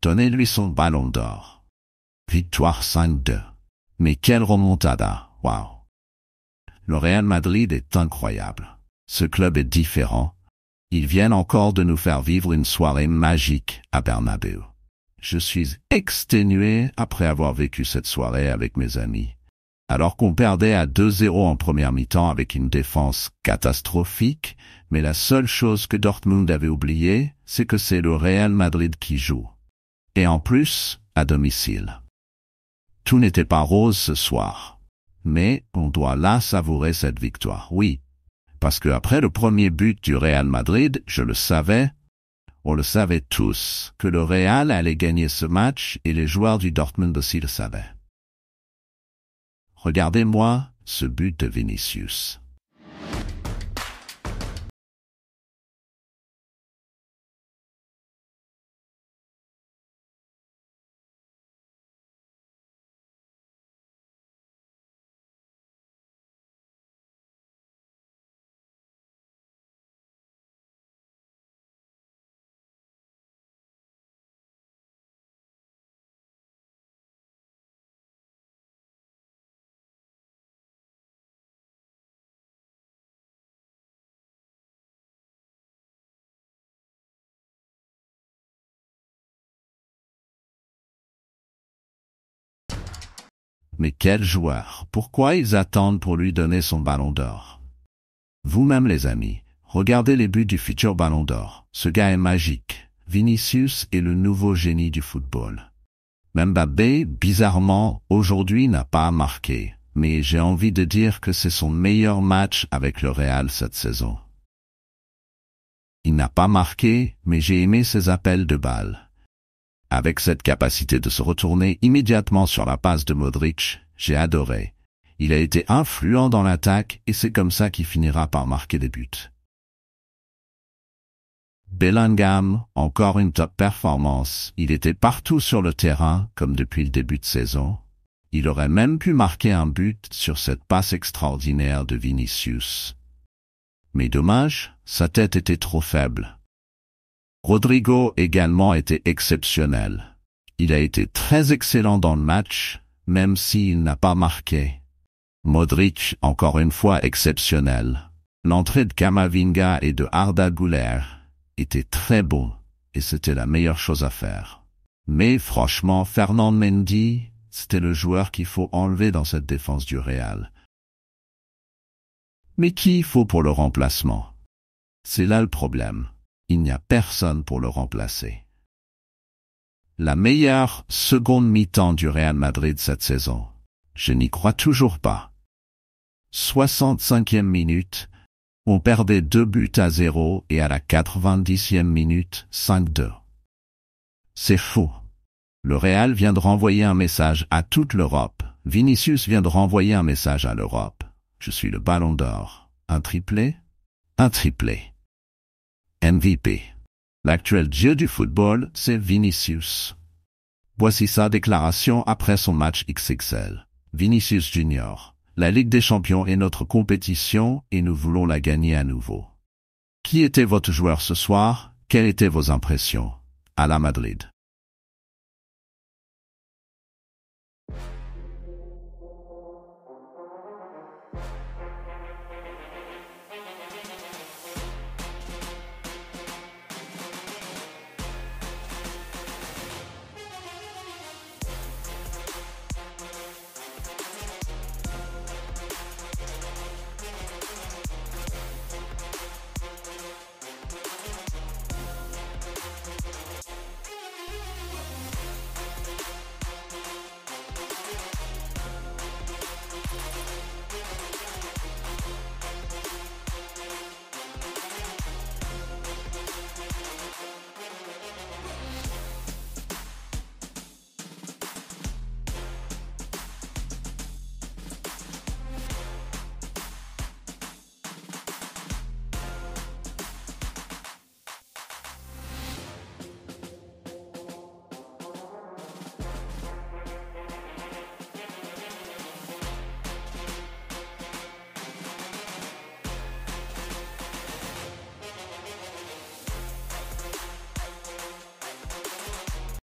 Donnez-lui son ballon d'or. Victoire 5-2. Mais quelle remontada, waouh! Le Real Madrid est incroyable. Ce club est différent. Ils viennent encore de nous faire vivre une soirée magique à Bernabéu. Je suis exténué après avoir vécu cette soirée avec mes amis. Alors qu'on perdait à 2-0 en première mi-temps avec une défense catastrophique, mais la seule chose que Dortmund avait oubliée, c'est que c'est le Real Madrid qui joue. Et en plus, à domicile. Tout n'était pas rose ce soir. Mais on doit là savourer cette victoire, oui. Parce que après le premier but du Real Madrid, je le savais, on le savait tous, que le Real allait gagner ce match et les joueurs du Dortmund aussi le savaient. Regardez-moi ce but de Vinicius. Mais quel joueur! Pourquoi ils attendent pour lui donner son ballon d'or? Vous-même les amis, regardez les buts du futur ballon d'or. Ce gars est magique. Vinicius est le nouveau génie du football. Mbappé, bizarrement, aujourd'hui n'a pas marqué, mais j'ai envie de dire que c'est son meilleur match avec le Real cette saison. Il n'a pas marqué, mais j'ai aimé ses appels de balles. Avec cette capacité de se retourner immédiatement sur la passe de Modric, j'ai adoré. Il a été influent dans l'attaque et c'est comme ça qu'il finira par marquer des buts. Bellingham, encore une top performance. Il était partout sur le terrain, comme depuis le début de saison. Il aurait même pu marquer un but sur cette passe extraordinaire de Vinicius. Mais dommage, sa tête était trop faible. Rodrigo également était exceptionnel. Il a été très excellent dans le match, même s'il n'a pas marqué. Modric, encore une fois exceptionnel. L'entrée de Camavinga et de Arda Güler était très bon, et c'était la meilleure chose à faire. Mais franchement, Fernand Mendy, c'était le joueur qu'il faut enlever dans cette défense du Real. Mais qui il faut pour le remplacement? C'est là le problème. Il n'y a personne pour le remplacer. La meilleure seconde mi-temps du Real Madrid cette saison. Je n'y crois toujours pas. 65e minute, on perdait 2-0 et à la 90e minute, 5-2. C'est fou. Le Real vient de renvoyer un message à toute l'Europe. Vinicius vient de renvoyer un message à l'Europe. Je suis le ballon d'or. Un triplé? Un triplé. MVP. L'actuel dieu du football, c'est Vinicius. Voici sa déclaration après son match XXL. Vinicius Junior. La Ligue des Champions est notre compétition et nous voulons la gagner à nouveau. Qui était votre joueur ce soir? Quelles étaient vos impressions? À la Madrid.